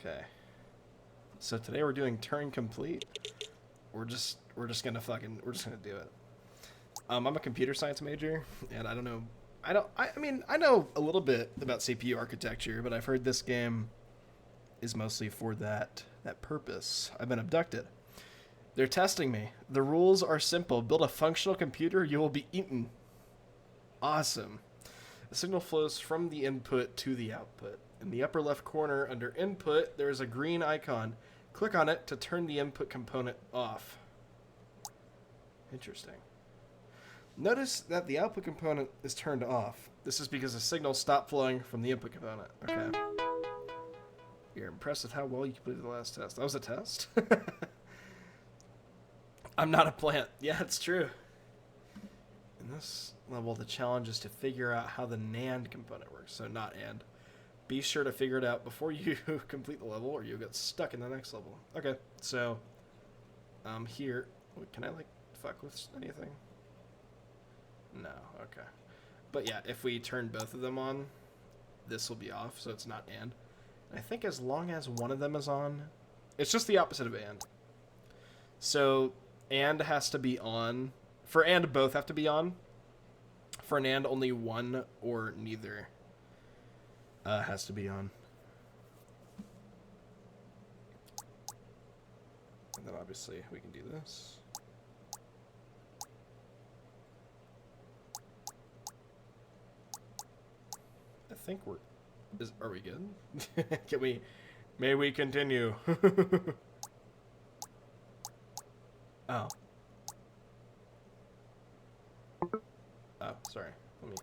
Okay. So today we're doing Turing complete. We're just gonna do it. I'm a computer science major, and I don't know. I mean, I know a little bit about CPU architecture, but I've heard this game is mostly for that purpose. I've been abducted. They're testing me. The rules are simple. Build a functional computer, you will be eaten. Awesome. The signal flows from the input to the output. In the upper left corner under input, there is a green icon. Click on it to turn the input component off. Interesting. Notice that the output component is turned off. This is because the signal stopped flowing from the input component. Okay. You're impressed with how well you completed the last test. That was a test? I'm not a plant. Yeah, it's true. In this level, the challenge is to figure out how the NAND component works. So not AND. Be sure to figure it out before you complete the level or you'll get stuck in the next level. Okay, so here, can I like fuck with anything? No, okay. But yeah, if we turn both of them on, this will be off, so it's not AND. And I think as long as one of them is on, it's just the opposite of AND. So AND has to be on. For AND, both have to be on. For an AND, only one or neither has to be on. And then obviously we can do this. I think are we good? May we continue? Oh. Oh, sorry. Let me.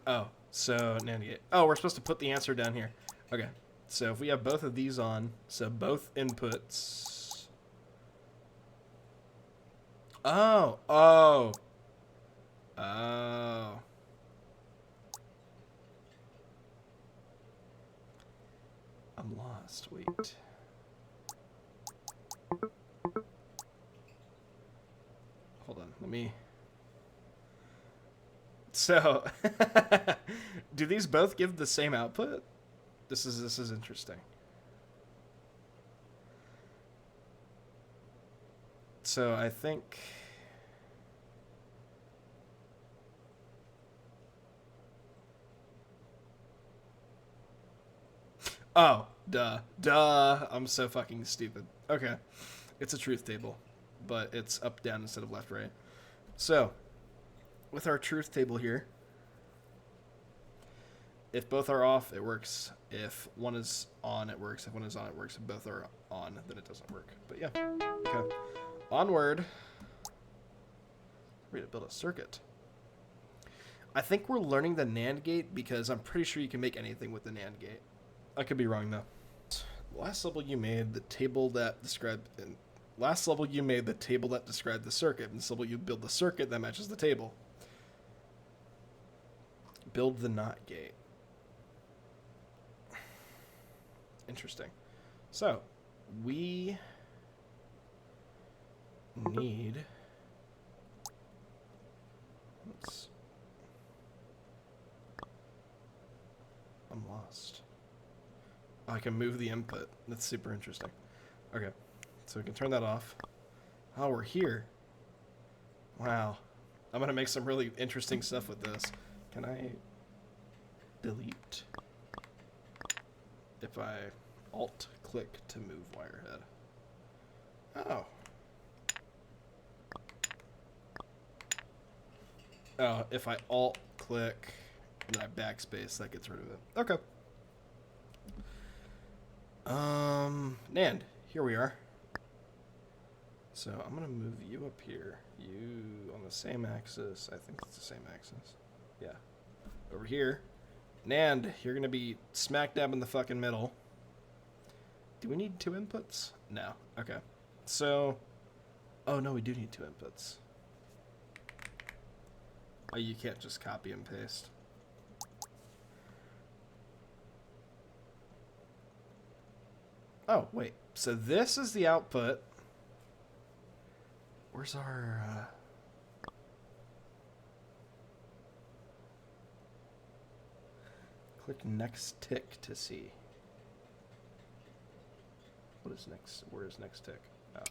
Oh, so NAND gate. Oh, we're supposed to put the answer down here. Okay. So if we have both of these on, so both inputs. Oh. Oh. Oh. I'm lost. Wait. Hold on. Let me. So, do these both give the same output? This is interesting. So I think. Oh, duh. I'm so fucking stupid. Okay. It's a truth table, but it's up, down instead of left, right. So, with our truth table here, if both are off, it works. If one is on, it works. If one is on, it works. If both are on, then it doesn't work. But yeah. Okay. Onward. We're going to build a circuit. I think we're learning the NAND gate because I'm pretty sure you can make anything with the NAND gate. I could be wrong, though. Last level you made the table that described... Last level you made the table that described the circuit. In this level you build the circuit that matches the table. Build the NOT gate. Interesting. So, we need... Oops. I'm lost. Oh, I can move the input. That's super interesting. Okay, so we can turn that off. Oh, we're here. Wow. I'm going to make some really interesting stuff with this. Can I delete? If I alt-click to move wirehead. Oh. Oh, if I alt-click and I backspace, that gets rid of it. Okay. NAND, here we are. So I'm gonna move you up here. You on the same axis. I think it's the same axis. Yeah. Over here. NAND, you're gonna be smack dab in the fucking middle. Do we need two inputs? No. Okay. So, oh no, we do need two inputs. Oh, you can't just copy and paste. Oh, wait. So this is the output. Where's our... Click next tick to see. What is next? Where is next tick? Oh.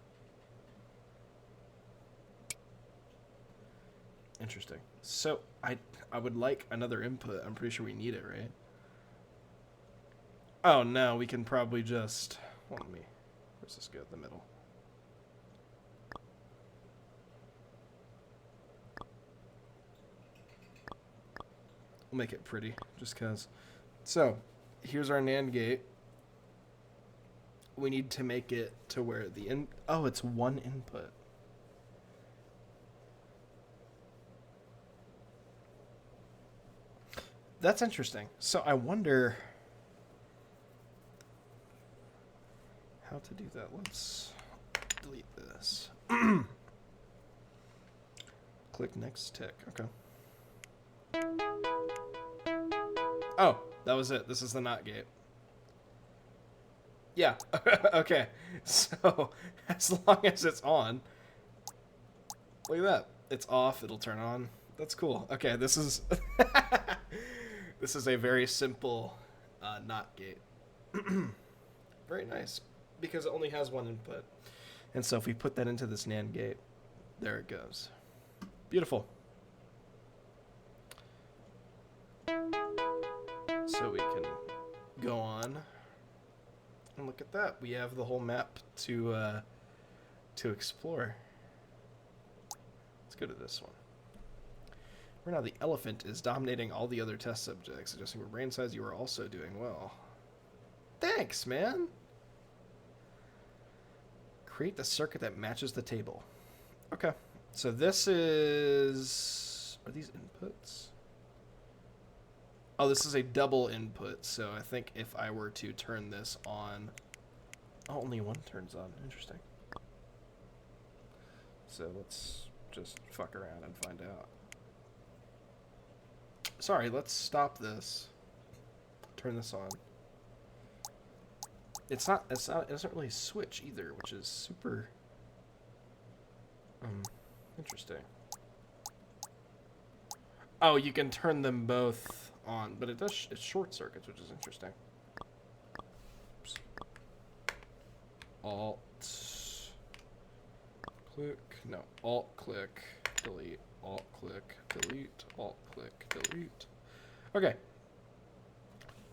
Interesting. So I would like another input. I'm pretty sure we need it, right? Oh no, we can probably just. Well, let me. Where's this go? The middle. We'll make it pretty, just cause. So, here's our NAND gate. We need to make it to where the in. Oh, it's one input. That's interesting. So I wonder how to do that. Let's delete this. Click next tick. Okay. Oh, that was it. This is the NOT gate. Yeah. Okay. So as long as it's on, look at that. It's off. It'll turn on. That's cool. Okay, this is this is a very simple NOT gate. Very nice, because it only has one input. And so if we put that into this NAND gate, there it goes. Beautiful. So we can go on and look at that. We have the whole map to explore. Let's go to this one. Right now, the elephant is dominating all the other test subjects. Adjusting for brain size, you are also doing well. Thanks, man. Create the circuit that matches the table. Okay. So this is... Are these inputs? Oh, this is a double input. So I think if I were to turn this on... Oh, only one turns on. Interesting. So let's just fuck around and find out. Sorry, let's stop this. Turn this on. It doesn't really switch either, which is super interesting. Oh, you can turn them both on, but it short circuits, which is interesting. Oops. Alt click, delete, alt click, delete, alt click, delete. Okay.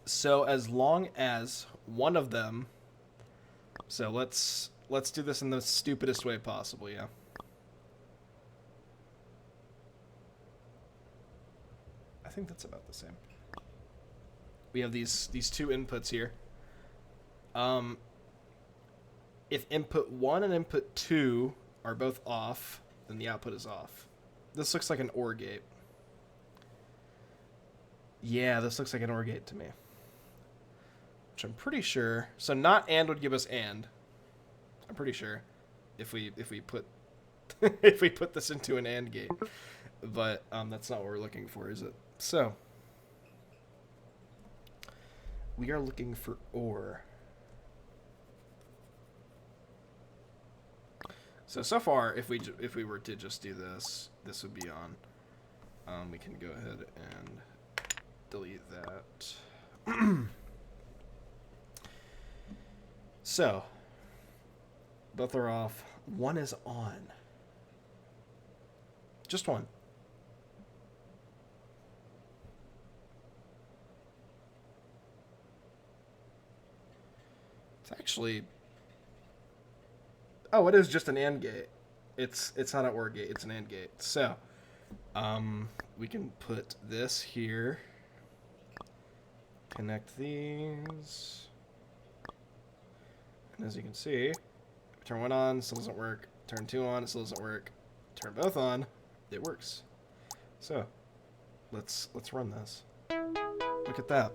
So as long as one of them, so let's do this in the stupidest way possible, yeah. I think that's about the same. We have these two inputs here. If input 1 and input 2 are both off, then the output is off. This looks like an OR gate. Yeah, this looks like an OR gate to me. Which I'm pretty sure. So not AND would give us AND. I'm pretty sure. If we put if we put this into an AND gate. But that's not what we're looking for, is it? So we are looking for OR. So far, if we were to just do this, this would be on. We can go ahead and delete that. So both are off. One is on. Just one. It's actually... Oh, it is just an AND gate. It's not an OR gate, it's an AND gate. So, we can put this here. Connect these. And as you can see, turn one on, still doesn't work. Turn two on, it still doesn't work. Turn both on, it works. So, let's run this. Look at that.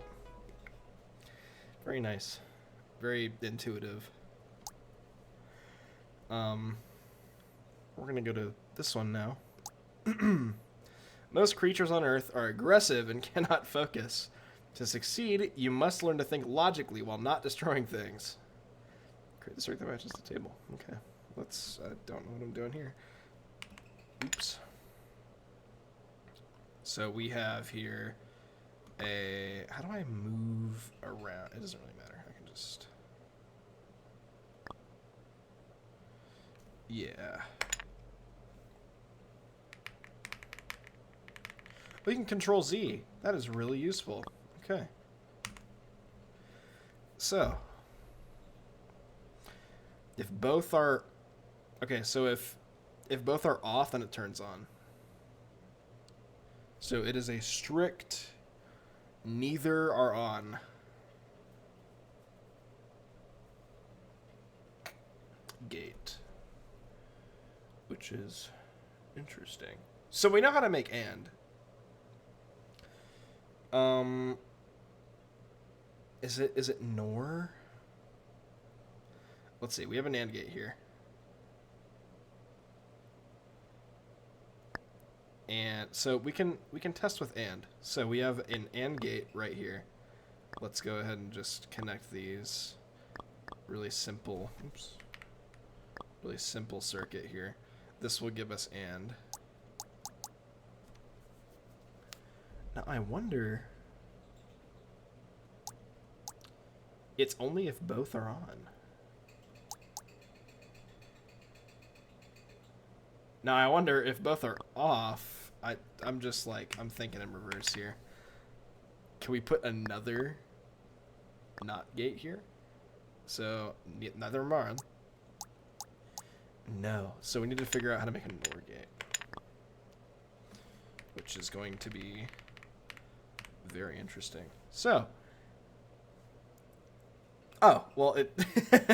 Very nice. Very intuitive. We're gonna go to this one now. Most creatures on Earth are aggressive and cannot focus. To succeed, you must learn to think logically while not destroying things. Create the circuit that matches the table. Okay, let's... I don't know what I'm doing here. Oops. So we have here How do I move around? It doesn't really matter. I can just... Yeah. We can control Z. That is really useful. Okay. So, if both are... Okay, so if both are off, then it turns on. So it is a strict neither are on. Gate. Which is interesting. So we know how to make AND. Is it NOR? Let's see. We have an AND gate here. And so we can test with AND. So we have an AND gate right here. Let's go ahead and just connect these. Really simple. Oops. Really simple circuit here. This will give us AND. Now I wonder... It's only if both are on. Now I wonder if both are off. I'm just like, I'm thinking in reverse here. Can we put another NOT gate here? So neither of them are on. No. So we need to figure out how to make a NOR gate. Which is going to be very interesting. So... Oh, well, it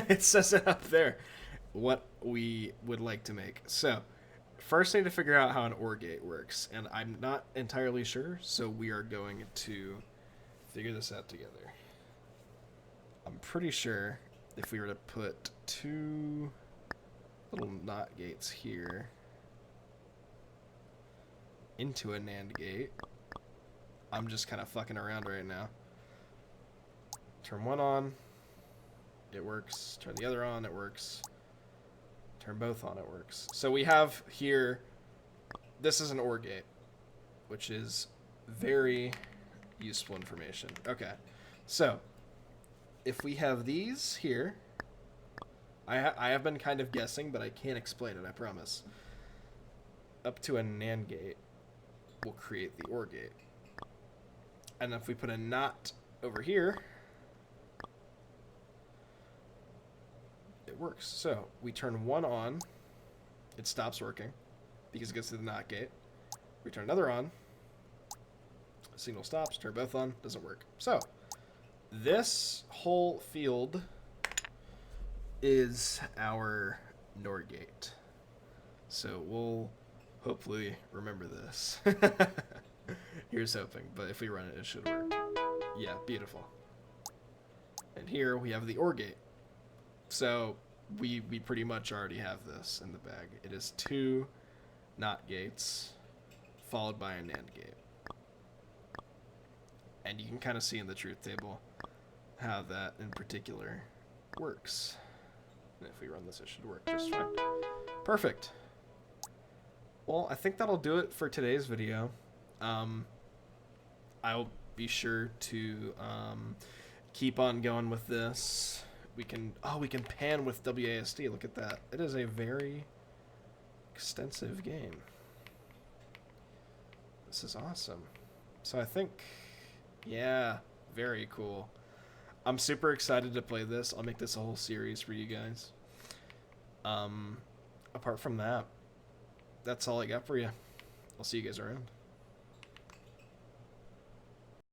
it says it up there what we would like to make. So, first I need to figure out how an OR gate works, and I'm not entirely sure, so we are going to figure this out together. I'm pretty sure if we were to put two little NOT gates here into a NAND gate, I'm just kind of fucking around right now. Turn one on. It works. Turn the other on, it works. Turn both on, it works. So we have here, this is an OR gate, which is very useful information. Okay, so if we have these here, I have been kind of guessing, but I can't explain it, I promise. Up to a NAND gate will create the OR gate. And if we put a NOT over here, it works. So we turn one on, it stops working because it gets to the NOT gate. We turn another on, signal stops, turn both on, doesn't work. So this whole field is our NOR gate. So we'll hopefully remember this. Here's hoping, but if we run it, it should work. Yeah, beautiful. And here we have the OR gate. So we pretty much already have this in the bag. It is two NOT gates followed by a NAND gate. And you can kind of see in the truth table how that in particular works. And if we run this, it should work just fine. Perfect. Well, I think that'll do it for today's video. I'll be sure to keep on going with this. We can pan with WASD. Look at that. It is a very extensive game. This is awesome. So I think, yeah, very cool. I'm super excited to play this. I'll make this a whole series for you guys. Apart from that, that's all I got for you. I'll see you guys around.